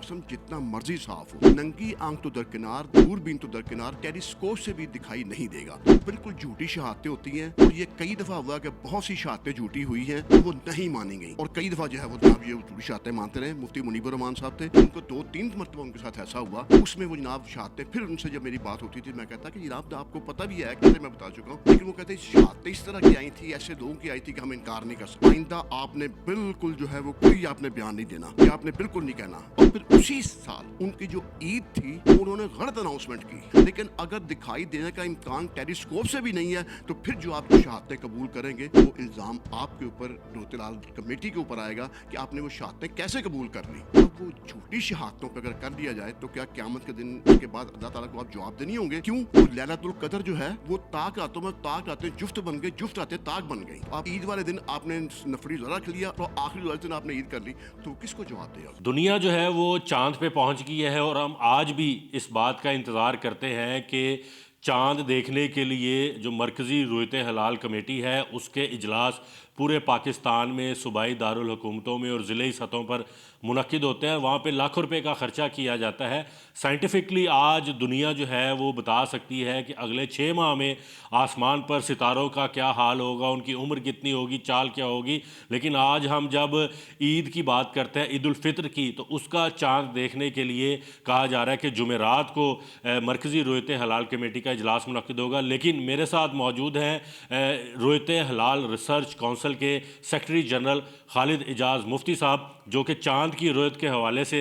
मौसम जितना मर्जी साफ हो, नंगी आंख तो दरकिनार, दूरबीन तो दरकिनार, टेलीस्कोप से भी दिखाई नहीं देगा। बिल्कुल झूठी शहादतें होती हैं और ये कई दफा हुआ कि बहुत सी शहादतें झूठी हुई हैं तो वो नहीं मानी गई और कई दफा जो है वो जनाब ये झूठी शहादतें मानते रहे। मुफ्ती मुनीबुर रहमान साहब थे, उनको 2-3 मरतबा उनके साथ ऐसा हुआ, उसमें वो जनाब शहादतें, फिर उनसे जब मेरी बात होती थी मैं कहता कि जनाब आपको पता भी है, कहते मैं बता चुका हूँ, लेकिन वो कहते शहादतें इस तरह की आई थी, ऐसे लोगों की आई थी कि हम इनकार नहीं कर सकते। आइंदा आपने बिल्कुल जो है वो कोई आपने बयान नहीं देना, कि आपने बिल्कुल नहीं कहना। और फिर उसी साल उनकी जो ईद थी उन्होंने गलत अनाउंसमेंट की, लेकिन अगर दिखाई देने का इम्कान टेलीस्कोप से भी नहीं है तो फिर जो आप शहादतें कबूल करेंगे वो इल्ज़ाम आपके ऊपर रोतेलाल कमेटी के ऊपर आएगा कि आपने वो शहादतें कैसे कबूल कर ली। अब वो झूठी शहादतों पर अगर कर लिया जाए तो क्या क़यामत के दिन के बाद अल्लाह ताला को आप जवाब देनी होंगे? क्यों? वो लैलतुल कदर जो है वो ताक रातों में ताक रातें जुफ्त बन गई, जुफ्त रातें ताक बन गई। आप ईद वाले दिन आपने नफरी रोज़ा रख लिया और आखिरी वाले दिन आपने ईद कर ली, तो किसको जवाब देगा? दुनिया जो है वो चांद पे पहुंच गई है और हम आज भी इस बात का इंतज़ार करते हैं कि चांद देखने के लिए जो मरकज़ी रुयत हलाल कमेटी है उसके इजलास पूरे पाकिस्तान में सूबाई दारुल हुकूमतों में और ज़िले सतहों पर मुनक्किद होते हैं। वहाँ पे लाखों रुपए का ख़र्चा किया जाता है। साइंटिफिकली आज दुनिया जो है वो बता सकती है कि अगले 6 माह में आसमान पर सितारों का क्या हाल होगा, उनकी उम्र कितनी होगी, चाल क्या होगी। लेकिन आज हम जब ईद की बात करते हैं, ईद उल फितर की, तो उसका चाँद देखने के लिए कहा जा रहा है कि जुमेरात को मरकज़ी रुयत हलाल कमेटी का इजलास मुनक्किद होगा। लेकिन मेरे साथ मौजूद हैं रुयत हलाल रिसर्च काउंसिल के सेक्रेटरी जनरल खालिद एजाज मुफ्ती साहब, जो कि चाँद की रुयत के हवाले से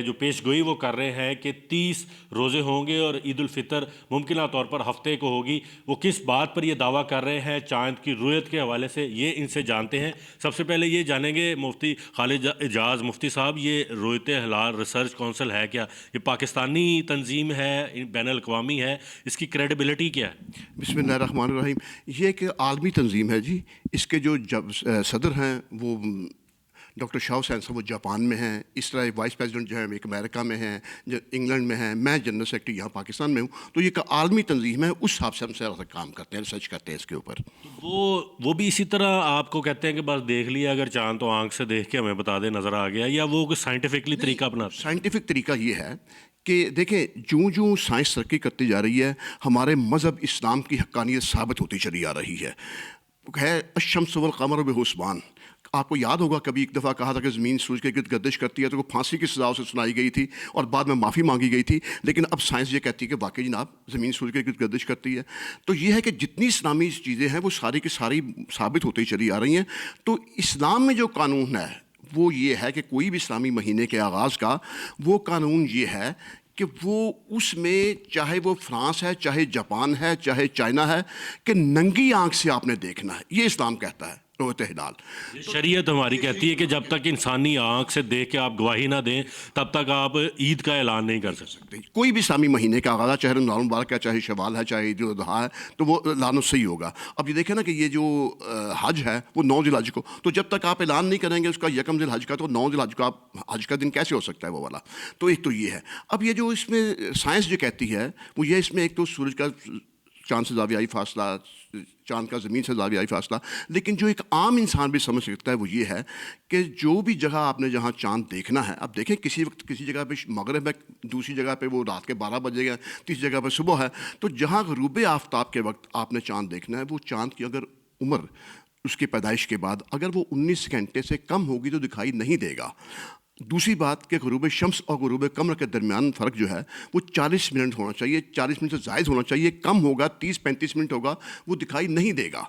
जो पेशगोई वो कर रहे हैं कि 30 रोज़े होंगे और ईद उल फितर मुमकिन तौर पर हफ्ते को होगी। वो किस बात पर ये दावा कर रहे हैं चाँद की रुयत के हवाले से, ये इनसे जानते हैं। सबसे पहले ये जानेंगे मुफ्ती खालिद एजाज मुफ्ती साहब, ये रुयत हलाल रिसर्च काउंसिल है क्या? ये पाकिस्तानी तंजीम है, बैनुल अक़वामी है, इसकी क्रेडिबिलिटी क्या है? बिस्मिल्लाहिर्रहमानिर्रहीम। ये एक आलमी तंजीम है जी। इसके जो सदर हैं वो डॉक्टर शाह हुसैन साहब वो जापान में हैं, इस तरह वाइस प्रेसिडेंट जो है एक अमेरिका में हैं, जो इंग्लैंड में हैं, मैं जनरल सेक्रेटरी यहाँ पाकिस्तान में हूँ। तो ये एक आलमी तंजीम है, उस हिसाब से हम सारा काम करते हैं, रिसर्च करते हैं इसके ऊपर। तो वो भी इसी तरह आपको कहते हैं कि बस देख लिया, अगर चांद तो आंख से देख के हमें बता दे नज़र आ गया, या वो कोई साइंटिफिकली तरीका अपनाते हैं? साइंटिफिक तरीका ये है कि देखें जूँ साइंस तरक्की करती जा रही है, हमारे मज़हब इस्लाम की हक्कानियत साबित होती चली आ रही है। अश-शम्स वल क़मर बिहुस्बान, आपको याद होगा कभी एक दफ़ा कहा था कि ज़मीन सूरज के गिर्द गर्दिश करती है, तो वो फांसी की सज़ा उसे सुनाई गई थी और बाद में माफ़ी मांगी गई थी। लेकिन अब साइंस ये कहती है कि वाकई जनाब ज़मीन सूरज के गिर्द गर्दिश करती है। तो ये है कि जितनी इस्लामी चीज़ें हैं वो सारी की सारी साबित होती चली आ रही हैं। तो इस्लाम में जो कानून है वो ये है कि कोई भी इस्लामी महीने के आगाज़ का वो कानून ये है कि वो उसमें चाहे वो फ्रांस है, चाहे जापान है, चाहे चाइना है, कि नंगी आंख से आपने देखना है, ये इस्लाम कहता है। रोते हिलाल शरीयत हमारी कहती है कि जब तक इंसानी आंख से देख के आप गवाही ना दें तब तक आप ईद का ऐलान नहीं कर सकते। कोई भी इस्लामी महीने का आगाज़, चाहे रमज़ान मुबारक है, चाहे शवाल है, चाहे ईद उल अज़हा है, तो वो ऐलान सही होगा। अब ये देखें ना कि ये जो हज है वो 9 ज़िलहज को, तो जब तक आप ऐलान नहीं करेंगे उसका यकम ज़िलहज का, तो 9 ज़िलहज को आप हज का दिन कैसे हो सकता है वो वाला? तो एक तो ये है। अब ये जो इसमें साइंस जो कहती है वो ये, इसमें एक तो सूरज का चाँद से ज़ावियाई फासला, चाँद का ज़मीन से ज़ावियाई फासला, लेकिन जो एक आम इंसान भी समझ सकता है वो ये है कि जो भी जगह आपने जहाँ चाँद देखना है, अब देखें किसी वक्त किसी जगह पे मगरिब है, दूसरी जगह पे वो रात के 12 बजे है, तीसरी जगह पे सुबह है। तो जहाँ ग़ुरूब आफ़ताब के वक्त आपने चाँद देखना है, वो चाँद की अगर उम्र उसकी पैदाइश के बाद अगर वो 19 घंटे से कम होगी तो दिखाई नहीं देगा। दूसरी बात कि ग़ुरूब शम्स और ग़ुरूब कमर के दरमियान फ़र्क जो है वो 40 मिनट होना चाहिए, 40 मिनट से ज़ायद होना चाहिए। कम होगा 30-35 मिनट होगा वो दिखाई नहीं देगा।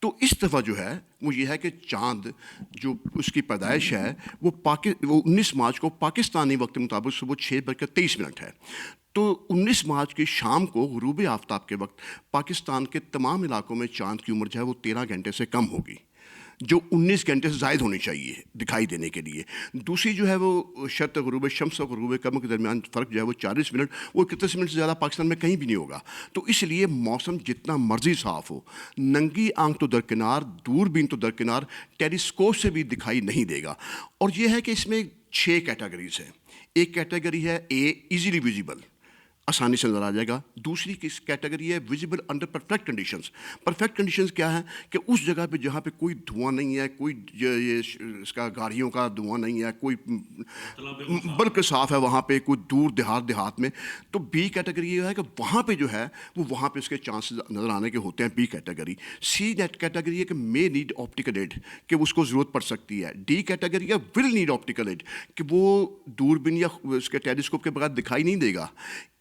तो इस दफ़ा जो है वो ये है कि चाँद जो उसकी पैदाइश है वो 19 मार्च को पाकिस्तानी वक्त के मुताबिक सुबह 6:23 है। तो 19 मार्च की शाम को ग़ुरूब आफ़ताब के वक्त पाकिस्तान के तमाम इलाकों में चाँद की उम्र जो है वो 13 घंटे से कम होगी, जो 19 घंटे से ज़ायद होनी चाहिए दिखाई देने के लिए। दूसरी जो है वो शर्त ग़ुरूब शम्स और ग़ुरूब कमर के दरमियान फ़र्क जो है वो 40 मिनट, वो 31 मिनट से ज़्यादा पाकिस्तान में कहीं भी नहीं होगा। तो इसलिए मौसम जितना मर्जी साफ़ हो, नंगी आंख तो दरकिनार, दूरबीन तो दरकिनार, टेलीस्कोप से भी दिखाई नहीं देगा। और ये है कि इसमें 6 कैटेगरीज़ हैं। एक कैटेगरी है ए, ईज़िली विजिबल, आसानी से नज़र आ जाएगा। दूसरी किस कैटेगरी है, visible under perfect conditions. Perfect conditions क्या है कि उस जगह पे जहाँ पे कोई धुआं नहीं है, कोई इसका गाड़ियों का धुआं नहीं है, कोई बिल्कुल साफ़ है वहाँ पे, कोई दूर देहात में। तो बी कैटेगरी ये है कि वहाँ पे जो है वो वहाँ पे उसके चांसेस नज़र आने के होते हैं, बी कैटेगरी। सी नेट कैटेगरी है कि मे नीड ऑप्टिकल एड, कि उसको ज़रूरत पड़ सकती है। डी कैटेगरी है विल नीड ऑप्टिकल एड, कि वो दूरबीन या उसके टेलीस्कोप के बगैर दिखाई नहीं देगा।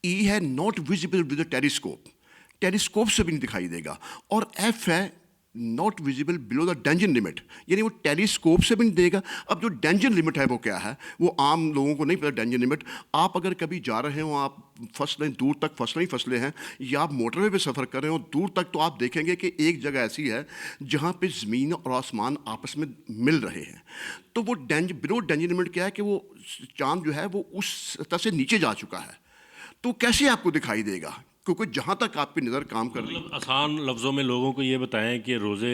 ई है not visible with telescope, telescope से भी नहीं दिखाई देगा। और एफ है not visible below the danger limit, यानी वो टेलीस्कोप से भी नहीं देगा। अब जो डेंजर लिमिट है वो क्या है, वो आम लोगों को नहीं पता। डेंजर लिमिट, आप अगर कभी जा रहे हो, आप फसलें दूर तक फसलें ही फसलें हैं, या आप मोटरवे पे सफ़र कर रहे हो दूर तक, तो आप देखेंगे कि एक जगह ऐसी है जहाँ पे ज़मीन और आसमान आपस में मिल रहे हैं। तो वो बिलो डेंजर लिमिट क्या है कि वो चाँद जो है वो उस सतह से नीचे जा चुका है, तो कैसे आपको दिखाई देगा, क्योंकि जहाँ तक आपकी नज़र काम कर रही है। मतलब आसान लफ्ज़ों में लोगों को ये बताएं कि रोज़े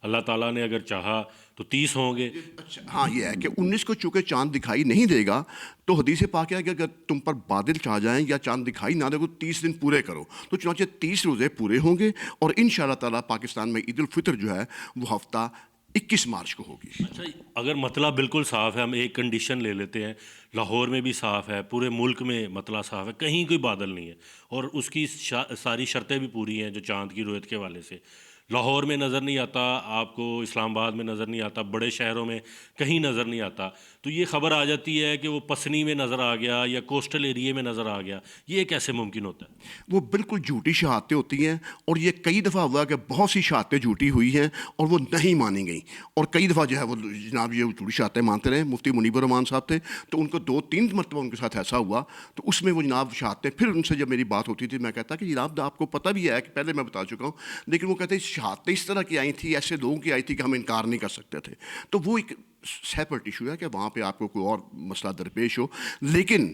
अल्लाह ताला ने अगर चाहा तो 30 होंगे। अच्छा, हाँ, ये है कि 19 को चूँकि चाँद दिखाई नहीं देगा, तो हदीस पाक है कि अगर तुम पर बादल छा जाएं या चाँद दिखाई ना दे तो 30 दिन पूरे करो। तो चुनांचे 30 रोज़े पूरे होंगे, और इंशाअल्लाह ताला पाकिस्तान में ईद उल फितर जो है वो हफ्ता 21 मार्च को होगी। अच्छा, अगर मतला बिल्कुल साफ़ है, हम एक कंडीशन ले लेते हैं, लाहौर में भी साफ़ है, पूरे मुल्क में मतला साफ़ है, कहीं कोई बादल नहीं है, और उसकी सारी शर्तें भी पूरी हैं जो चाँद की रुयत के हवाले से। लाहौर में नज़र नहीं आता आपको, इस्लामाबाद में नज़र नहीं आता, बड़े शहरों में कहीं नज़र नहीं आता, तो ये ख़बर आ जाती है कि वो पसनी में नज़र आ गया या कोस्टल एरिया में नज़र आ गया। ये कैसे मुमकिन होता है? वो बिल्कुल झूठी शहादतें होती हैं, और ये कई दफ़ा हुआ कि बहुत सी शहादतें झूठी हुई हैं और वो नहीं मानी गई। और कई दफ़ा जो है वो जनाब ये झूठी शहादतें मानते रहे। मुफ्ती मुनीबर रहमान साहब थे, तो उनको 2-3 मरतबा उनके साथ ऐसा हुआ, तो उसमें वो जनाब शहादतें, फिर उनसे जब मेरी बात होती थी मैं कहता कि जनाब आपको पता भी है कि पहले मैं बता चुका हूँ, लेकिन वो कहते शहादतें इस तरह की आई थी, ऐसे लोगों की आई थी कि हम इनकार नहीं कर सकते थे। तो वो एक सेपरेट इशू है कि वहाँ पे आपको कोई और मसला दरपेश हो। लेकिन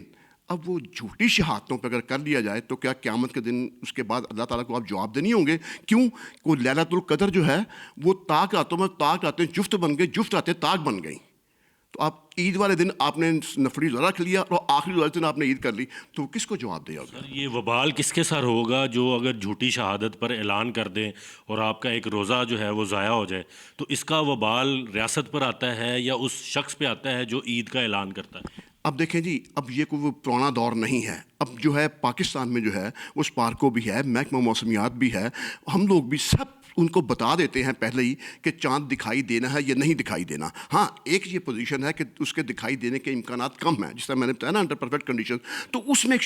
अब वो झूठी शहादतों पर अगर कर लिया जाए तो क्या क़यामत के दिन उसके बाद अल्लाह ताला को आप जवाब देनी होंगे? क्यों? को लैलतुल क़द्र जो है वो ताक रातों में, ताक रातें जुफ्त बन गई, जुफ्त रातें ताक बन गई। तो आप ईद वाले दिन आपने नफली रोज़ा रख लिया और आखिरी वाले दिन आपने ईद कर ली, तो किसको जवाब देगा? सर, ये वबाल किसके सर होगा जो अगर झूठी शहादत पर ऐलान कर दें और आपका एक रोज़ा जो है वो ज़ाया हो जाए, तो इसका वबाल रियासत पर आता है या उस शख्स पे आता है जो ईद का ऐलान करता है? अब देखें जी, अब ये कोई वो पुराना दौर नहीं है। अब जो है पाकिस्तान में जो है वो स्पार्को भी है, महकमा मौसमियात भी है, हम लोग भी सब उनको बता देते हैं पहले ही कि चाँद दिखाई देना है या नहीं दिखाई देना। हाँ, एक ये पोजीशन है कि उसके दिखाई देने के इम्कानात कम हैं, जिस तरह मैंने बताया ना, अंडर परफेक्ट कंडीशन, तो उसमें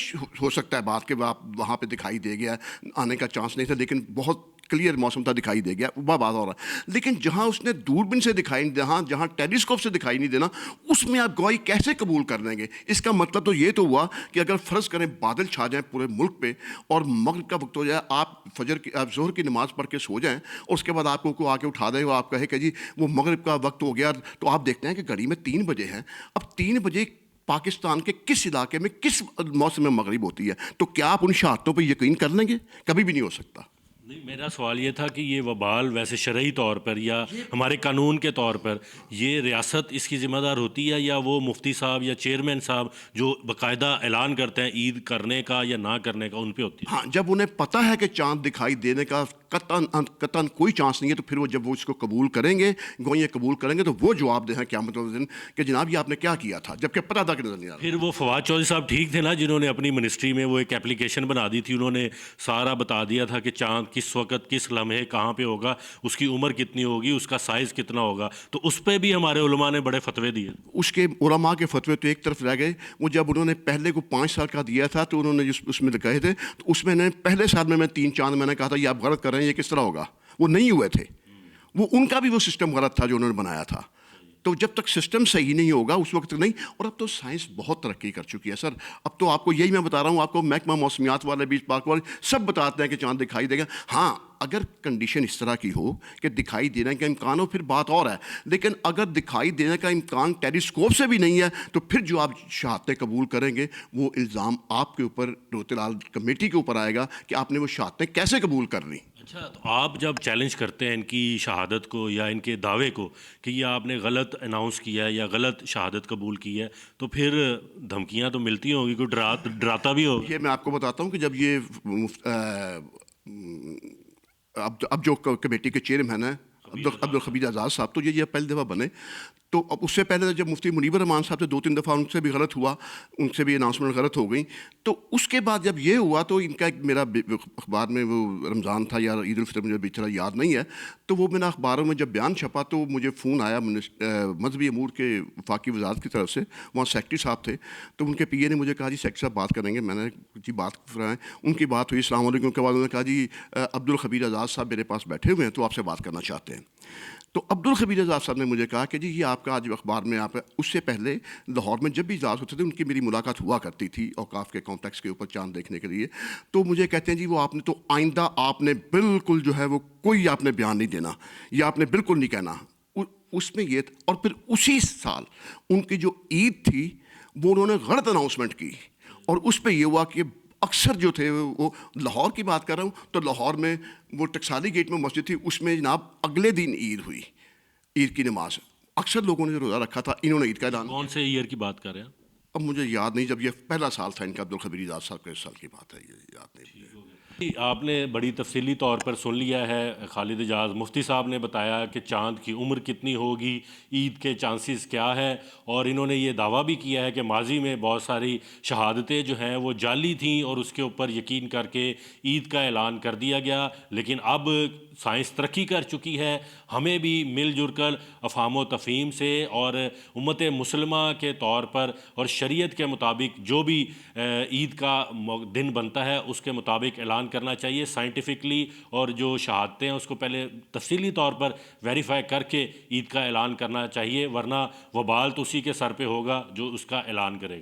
हो सकता है बात कि आप वहाँ पे दिखाई दे गया, आने का चांस नहीं था, लेकिन बहुत क्लियर मौसम था, दिखाई दे गया, वह बात हो रहा है। लेकिन जहाँ उसने दूरबीन से दिखाई नहीं, जहाँ टेलीस्कोप से दिखाई नहीं देना, उसमें आप गवाही कैसे कबूल कर लेंगे? इसका मतलब तो ये तो हुआ कि अगर फ़र्ज़ करें बादल छा जाएँ पूरे मुल्क पे और मगरिब का वक्त हो जाए, आप ज़ोहर की नमाज़ पढ़ के सो जाएँ और उसके बाद आपको कोई आके उठा दे और आप कहे कि जी वो मगरिब का वक्त हो गया, तो आप देखते हैं कि घड़ी में 3 बजे हैं। अब 3 बजे पाकिस्तान के किस इलाके में किस मौसम में मगरिब होती है? तो क्या आप उन शहादतों पर यकीन कर लेंगे? कभी भी नहीं हो सकता। नहीं, मेरा सवाल ये था कि ये वबाल वैसे शरई तौर पर या हमारे कानून के तौर पर ये रियासत इसकी ज़िम्मेदार होती है, या वो मुफ्ती साहब या चेयरमैन साहब जो बाकायदा ऐलान करते हैं ईद करने का या ना करने का, उन पे होती है? हाँ, जब उन्हें पता है कि चाँद दिखाई देने का कतन कोई चांस नहीं है, तो फिर वो जब वो इसको कबूल करेंगे, गोइयाँ कबूल करेंगे, तो वो जवाब दें क़यामत वाले दिन कि जनाब ये आपने क्या किया था, जबकि पता था कि नज़र नहीं आ रहा। फिर वो फवाद चौधरी साहब ठीक थे ना, जिन्होंने अपनी मिनिस्ट्री में वो एक एप्लीकेशन बना दी थी, उन्होंने सारा बता दिया था कि चाँद किस वक्त, किस लम्हे, कहाँ पे होगा, उसकी उम्र कितनी होगी, उसका साइज़ कितना होगा, तो उस पर भी हमारे उलमा ने बड़े फतवे दिए। उसके उलमा के फतवे तो एक तरफ रह गए। वो जब उन्होंने पहले को 5 साल का दिया था, तो उन्होंने उसमें कहे थे, तो उसमें पहले साल में मैं 3 चाँद मैंने कहा था ये आप गलत कर रहे हैं, ये किस तरह होगा, वो नहीं हुए थे। वो उनका भी वो सिस्टम गलत था जो उन्होंने बनाया था। तो जब तक सिस्टम सही नहीं होगा उस वक्त तक नहीं। और अब तो साइंस बहुत तरक्की कर चुकी है सर। अब तो आपको यही मैं बता रहा हूँ, आपको महकमा मौसमियात वाले, बीच पार्क वाले सब बताते हैं कि चाँद दिखाई देगा। हाँ, अगर कंडीशन इस तरह की हो कि दिखाई देने का इम्कान हो, फिर बात और है। लेकिन अगर दिखाई देने का इम्कान टेलीस्कोप से भी नहीं है, तो फिर जो आप शहादतें कबूल करेंगे वो इल्ज़ाम आपके ऊपर, रोतेलाल कमेटी के ऊपर आएगा कि आपने वो शहादतें कैसे कबूल कर ली। اچھا، تو آپ جب چیلنج کرتے ہیں ان کی شہادت کو یا ان کے دعوے کو کہ یہ آپ نے غلط اناؤنس کیا ہے یا غلط شہادت قبول کی ہے، تو پھر دھمکیاں تو ملتی ہوں گی، کوئی ڈراتا بھی ہوگا؟ یہ میں آپ کو بتاتا ہوں کہ جب یہ اب جو کمیٹی کے چیئرمین ہیں عبدالخبیر آزاد صاحب، تو یہ پہلی دفعہ بنے. تو اب اس سے پہلے جب مفتی منیب الرحمان صاحب سے 2-3 دفعہ ان سے بھی غلط ہوا، ان سے بھی اناؤنسمنٹ غلط ہو گئی. تو اس کے بعد جب یہ ہوا تو ان کا ایک میرا اخبار میں وہ رمضان تھا یا عید الفطر، مجھے بھی طرح یاد نہیں ہے، تو وہ میں نے اخباروں میں جب بیان چھپا تو مجھے فون آیا مذہبی امور کے وفاقی وزارت کی طرف سے. وہاں سیکٹری صاحب تھے، تو ان کے پی اے نے مجھے کہا جی سیکٹری صاحب بات کریں گے. میں نے جی بات فرمائیں. ان کی بات ہوئی، السلام علیکم کے بعد انہوں نے کہا جی عبدالخبیر آزاد صاحب میرے پاس بیٹھے ہوئے ہیں تو آپ سے بات کرنا چاہتے ہیں. تو عبدالخبیر آزاد صاحب نے مجھے کہا کہ جی یہ آپ کا آج اخبار میں آپ، اس سے پہلے لاہور میں جب بھی اجلاس ہوتے تھے ان کی میری ملاقات ہوا کرتی تھی اوقاف کے کمپلیکس کے اوپر چاند دیکھنے کے لیے. تو مجھے کہتے ہیں جی وہ آپ نے تو آئندہ آپ نے بالکل جو ہے وہ کوئی آپ نے بیان نہیں دینا، یا آپ نے بالکل نہیں کہنا. اس میں یہ اور پھر اسی سال ان کی جو عید تھی وہ انہوں نے غلط اناؤنسمنٹ کی، اور اس پہ یہ ہوا کہ اکثر جو تھے وہ لاہور کی بات کر رہا ہوں تو لاہور میں وہ ٹکسالی گیٹ میں مسجد تھی، اس میں جناب اگلے دن عید ہوئی، عید کی نماز. اکثر لوگوں نے جو روزہ رکھا تھا انہوں نے عید کا اعلان. کون سے ایئر کی بات کر رہے ہیں؟ اب مجھے یاد نہیں، جب یہ پہلا سال تھا ان کا عبدالخبیر آزاد صاحب کے، اس سال کی بات ہے، یہ یاد نہیں. آپ نے بڑی تفصیلی طور پر سن لیا ہے. خالد اعجاز مفتی صاحب نے بتایا کہ چاند کی عمر کتنی ہوگی، عید کے چانسز کیا ہے، اور انہوں نے یہ دعویٰ بھی کیا ہے کہ ماضی میں بہت ساری شہادتیں جو ہیں وہ جعلی تھیں اور اس کے اوپر یقین کر کے عید کا اعلان کر دیا گیا. لیکن اب سائنس ترقی کر چکی ہے، ہمیں بھی مل جل کر افہام و تفہیم سے اور امت مسلمہ کے طور پر اور شریعت کے مطابق جو بھی عید کا دن بنتا ہے اس کے مطابق اعلان کرنا چاہیے سائنٹیفکلی، اور جو شہادتیں ہیں اس کو پہلے تفصیلی طور پر ویریفائی کر کے عید کا اعلان کرنا چاہیے، ورنہ وبال تو اسی کے سر پہ ہوگا جو اس کا اعلان کرے گا.